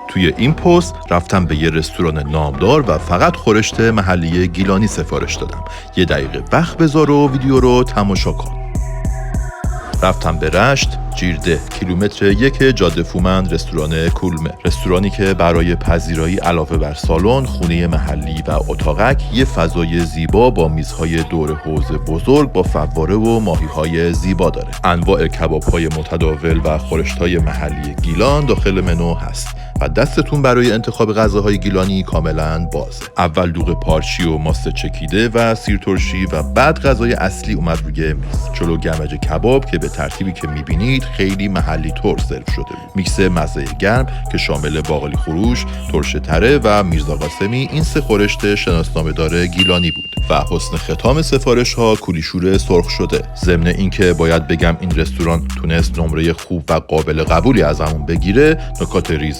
توی این پست رفتم به یه رستوران نامدار و فقط خورشت محلی گیلانی سفارش دادم. 1 دقیقه وقت بذار و ویدیو رو تماشا کن. رفتم به رشت، جیرده، کیلومتر 1 جاده فومند، رستوران کولمه. رستورانی که برای پذیرایی علاوه بر سالن، خونه محلی و اتاقک، یه فضای زیبا با میزهای دور حوض بزرگ با فواره و ماهی‌های زیبا داره. انواع کباب‌های متداول و خورشت‌های محلی گیلان داخل منو هست و دستتون برای انتخاب غذاهای گیلانی کاملا بازه. اول دوغ پارچی و ماست چکیده و سیر ترشی و بعد غذای اصلی اومد روی میز. چلو گرمج کباب که به ترتیبی که میبینید خیلی محلی طور سرو شده بود. میکس مزه گرم که شامل باقالی خروش، ترش تره و میرزا قاسمی، این 3 خورشت شناسنامه‌دار گیلانی بود و حسن ختام سفارش ها کولیشور سرخ شده. ضمن اینکه باید بگم این رستوران تونست نمره خوب و قابل قبولی ازمون بگیره، نکات ریز